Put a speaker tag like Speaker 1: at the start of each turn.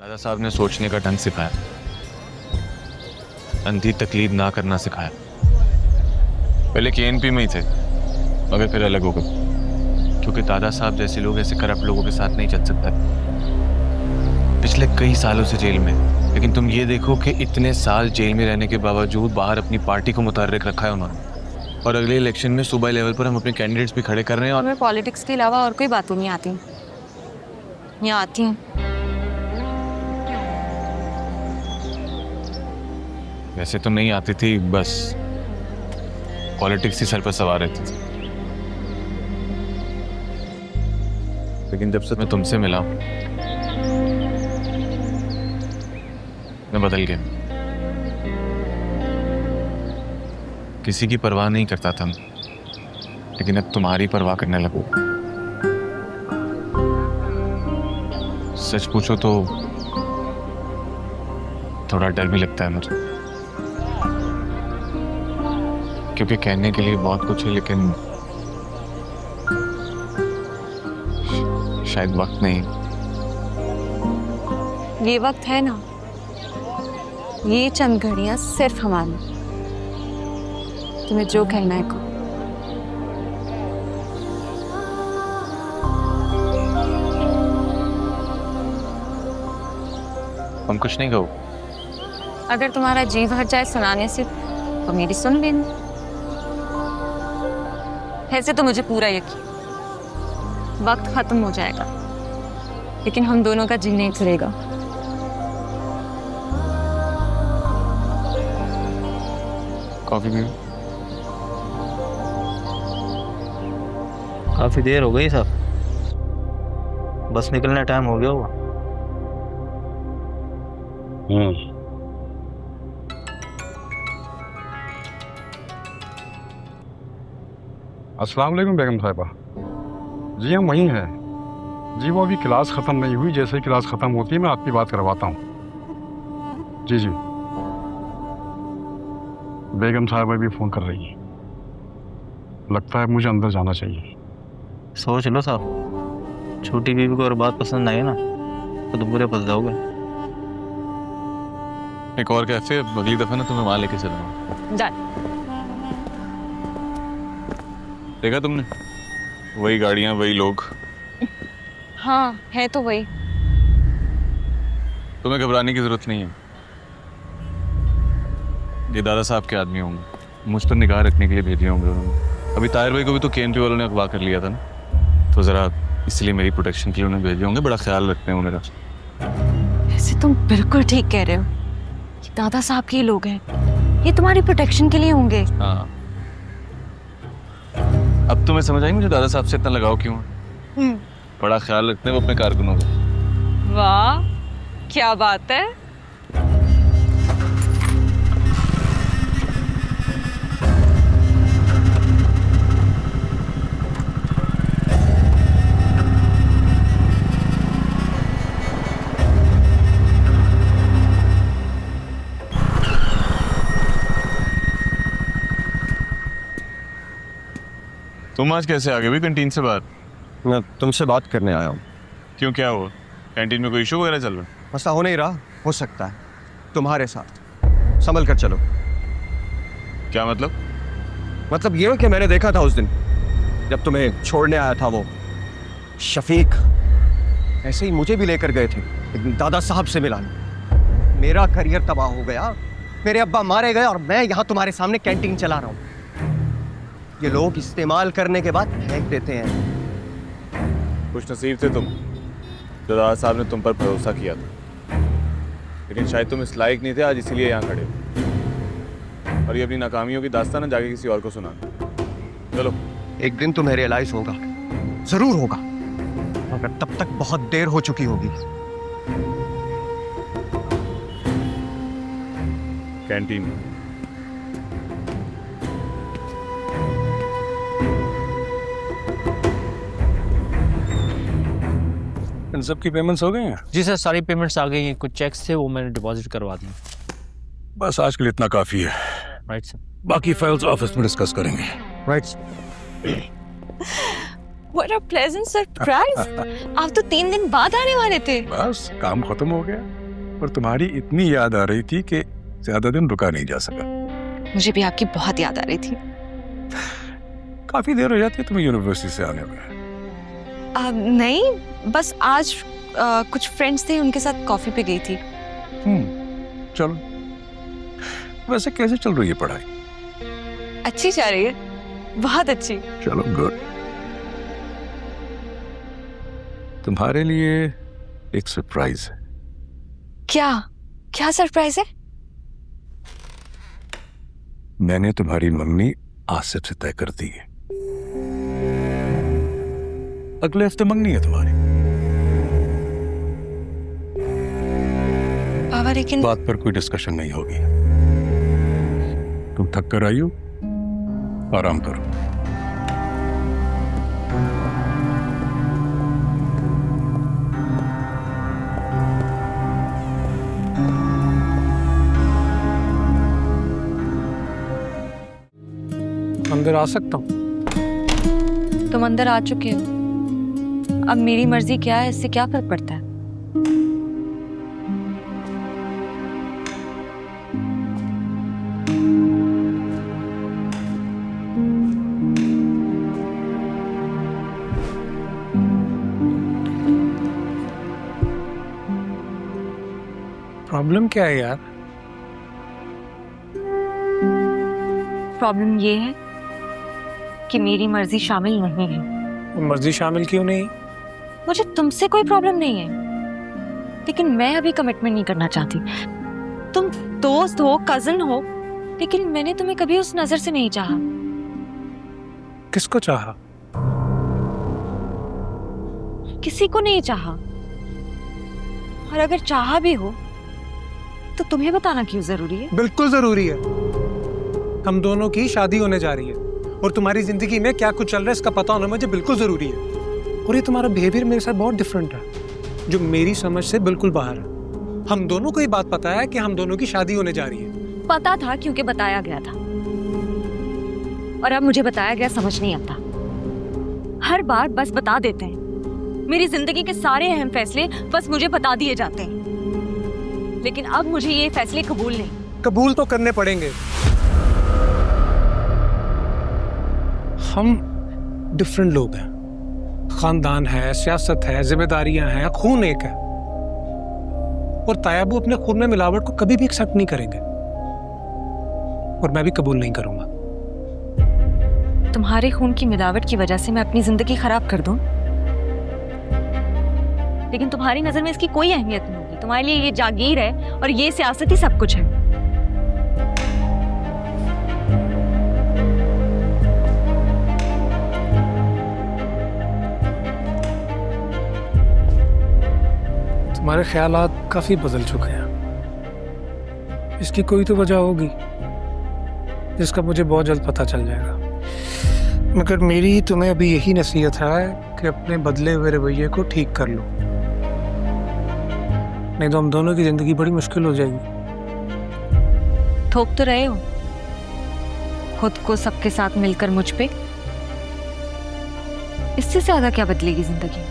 Speaker 1: दादा साहब ने सोचने का ढंग सिखाया, अंधी तकलीफ ना करना सिखाया। पहले केएनपी में ही थे मगर फिर अलग हो गए, क्योंकि दादा साहब जैसे लोग ऐसे करप्ट लोगों के साथ नहीं चल सकता। पिछले कई सालों से जेल में, लेकिन तुम ये देखो कि इतने साल जेल में रहने के बावजूद बाहर अपनी पार्टी को मुतहर्रिक रखा है उन्होंने। और अगले इलेक्शन में सूबाई लेवल पर हम अपने कैंडिडेट्स भी खड़े कर रहे हैं। और
Speaker 2: मैं पॉलिटिक्स के अलावा और कोई बातों नहीं आती। यहाँ आती हूँ।
Speaker 1: वैसे तो नहीं आती थी, बस पॉलिटिक्स ही सर पर सवार रहती थी। लेकिन जब से मैं तुमसे मिला हूं, मैं बदल गया। किसी की परवाह नहीं करता था मैं, लेकिन अब तुम्हारी परवाह करने लगूं। सच पूछो तो थोड़ा डर भी लगता है मुझे, क्योंकि कहने के लिए बहुत कुछ है, लेकिन शायद वक्त नहीं।
Speaker 2: ये वक्त है ना, ये चंद घड़ियां सिर्फ हमारी। तुम्हें जो कहना है को।
Speaker 1: हम कुछ नहीं कहो।
Speaker 2: अगर तुम्हारा जी भर जाए सुनाने से तो मेरी सुन लेना। ऐसे तो मुझे पूरा यकीन वक्त खत्म हो जाएगा, लेकिन हम दोनों का जी नहीं खुलेगा।
Speaker 1: कॉफी भी
Speaker 3: काफी देर हो गई साहब, बस निकलने टाइम हो गया होगा।
Speaker 4: अस्सलाम वालेकुम बेगम साहिबा। जी हम वहीं हैं। जी वो अभी क्लास ख़त्म नहीं हुई, जैसे ही क्लास ख़त्म होती है मैं आपकी बात करवाता हूँ। जी जी, बेगम साहिबा भी फ़ोन कर रही है। लगता है मुझे अंदर जाना चाहिए।
Speaker 3: सोच लो साहब, छोटी बीवी को और बात पसंद आई ना तो तुम बुरे फंस जाओगे।
Speaker 1: एक और कैफे, अगली दफा ना तुम्हें वहां लेके चलूंगा।
Speaker 2: जा।
Speaker 1: देखा तुमने, वही गाड़ियां वही लोग।
Speaker 2: हाँ है तो वही।
Speaker 1: तुम्हें घबराने की जरूरत नहीं है। ये दादा साहब के आदमी होंगे, मुझ पर निगाह रखने के लिए भेजे होंगे उन्होंने। अभी ताहिर भाई को भी तो केएनपी वालों ने अगवा कर लिया था ना, तो जरा इसलिए मेरी प्रोटेक्शन के लिए उन्हें भेजे होंगे। बड़ा ख्याल रखते हैं मेरा।
Speaker 2: ऐसे तुम बिल्कुल ठीक कह रहे हो। ये दादा साहब के लोग हैं, ये तुम्हारी प्रोटेक्शन के लिए होंगे।
Speaker 1: हाँ, अब तुम्हें समझ आई मुझे दादा साहब से इतना लगाव क्यों है। बड़ा ख्याल रखते हैं वो अपने कारकुनों का।
Speaker 2: वाह क्या बात है।
Speaker 1: तुम आज कैसे आ गए भी कैंटीन से बाहर?
Speaker 5: मैं तुमसे बात करने आया हूँ।
Speaker 1: क्यों, क्या हुआ? कैंटीन में कोई इशू वगैरह चल रहा है?
Speaker 5: मसला हो नहीं रहा, हो सकता है तुम्हारे साथ। संभल कर चलो।
Speaker 1: क्या मतलब?
Speaker 5: मतलब ये कि मैंने देखा था उस दिन जब तुम्हें छोड़ने आया था वो शफीक, ऐसे ही मुझे भी लेकर गए थे, लेकिन दादा साहब से मिलाने। मेरा करियर तबाह हो गया, मेरे अब्बा मारे गए और मैं यहाँ तुम्हारे सामने कैंटीन चला रहा हूँ। ये लोग इस्तेमाल करने के बाद फेंक देते हैं।
Speaker 1: खुश नसीब थे तुम, जो दादा साहब ने तुम पर भरोसा किया था। लेकिन शायद तुम इस लायक नहीं थे आज, इसीलिए यहाँ खड़े हो। और ये अपनी नाकामियों की दास्तान जाके किसी और को सुनाना। चलो,
Speaker 5: एक दिन तुम्हें रियलाइज होगा, जरूर होगा, मगर तब तक बहुत देर हो चुकी होगी।
Speaker 1: कैंटीन।
Speaker 4: इन सब की पेमेंट्स हो गई हैं?
Speaker 3: जी सर, सारी पेमेंट्स आ गई हैं। कुछ चेक्स थे वो मैंने डिपॉजिट करवा दिए।
Speaker 4: बस आज के लिए इतना काफ़ी है।
Speaker 3: Right sir.
Speaker 4: बाकी फाइल्स ऑफिस में डिस्कस करेंगे।
Speaker 5: Right.
Speaker 2: What a pleasant surprise! आप तो 3 दिन बाद आने वाले थे।
Speaker 6: बस काम खत्म हो गया, पर तुम्हारी इतनी याद आ रही थी कि ज्यादा दिन रुका नहीं जा सका।
Speaker 2: मुझे भी आपकी बहुत याद आ रही थी।
Speaker 6: काफी देर हो जाती है तुम्हें यूनिवर्सिटी से आने में।
Speaker 2: नहीं, बस आज कुछ फ्रेंड्स थे, उनके साथ कॉफी पे गई थी।
Speaker 6: चलो, वैसे कैसे चल रही है पढ़ाई?
Speaker 2: अच्छी जा रही है, बहुत अच्छी।
Speaker 6: चलो गुड। तुम्हारे लिए एक सरप्राइज है।
Speaker 2: क्या क्या सरप्राइज है?
Speaker 6: मैंने तुम्हारी मंगनी आसिफ से तय कर दी है। अगले हफ्ते मंगनी है तुम्हारी।
Speaker 2: बाबा लेकिन
Speaker 6: बात पर कोई डिस्कशन नहीं होगी। तुम थक कर आई हो, आराम करो।
Speaker 7: अंदर आ सकता हूँ?
Speaker 2: तुम अंदर आ चुके हो, अब मेरी मर्जी क्या है इससे क्या फर्क पड़ता है?
Speaker 7: प्रॉब्लम क्या है यार?
Speaker 2: प्रॉब्लम ये है कि मेरी मर्जी शामिल नहीं है।
Speaker 7: मर्जी शामिल क्यों नहीं?
Speaker 2: मुझे तुमसे कोई प्रॉब्लम नहीं है, लेकिन मैं अभी कमिटमेंट नहीं करना चाहती। तुम दोस्त हो, कजन हो, लेकिन मैंने तुम्हें कभी उस नजर से नहीं चाहा।
Speaker 7: किसको चाहा?
Speaker 2: किसी को नहीं चाहा। और अगर चाहा भी हो तो तुम्हें बताना क्यों जरूरी है?
Speaker 7: बिल्कुल जरूरी है। हम दोनों की शादी होने जा रही है और तुम्हारी जिंदगी में क्या कुछ चल रहा है इसका पता होना मुझे बिल्कुल जरूरी है। और ये तुम्हारा बिहेवियर मेरे साथ बहुत डिफरेंट है, जो मेरी समझ से बिल्कुल बाहर है। हम दोनों को ये बात पता है कि हम दोनों की शादी होने जा रही है।
Speaker 2: पता था क्योंकि बताया गया था, और अब मुझे बताया गया समझ नहीं आता। हर बार बस बता देते हैं। मेरी जिंदगी के सारे अहम फैसले बस मुझे बता दिए जाते हैं, लेकिन अब मुझे ये फैसले कबूल नहीं।
Speaker 7: कबूल तो करने पड़ेंगे। हम डिफरेंट लोग हैं, खानदान है, सियासत है, जिम्मेदारियां हैं, खून एक है। और तायाबू अपने खून में मिलावट को कभी भी एक्सेप्ट नहीं करेंगे, और मैं भी कबूल नहीं करूंगा।
Speaker 2: तुम्हारे खून की मिलावट की वजह से मैं अपनी जिंदगी खराब कर दूं, लेकिन तुम्हारी नजर में इसकी कोई अहमियत नहीं होगी। तुम्हारे लिए ये जागीर है और ये सियासत ही सब कुछ है।
Speaker 7: तुम्हारे ख्यालात काफी बदल चुके हैं। इसकी कोई तो वजह होगी जिसका मुझे बहुत जल्द पता चल जाएगा, मगर मेरी तुम्हें अभी यही नसीहत है कि अपने बदले हुए रवैये को ठीक कर लो, नहीं तो हम दोनों की जिंदगी बड़ी मुश्किल हो जाएगी।
Speaker 2: थोप तो रहे हो खुद को सबके साथ मिलकर मुझ पे। इससे ज्यादा क्या बदलेगी जिंदगी?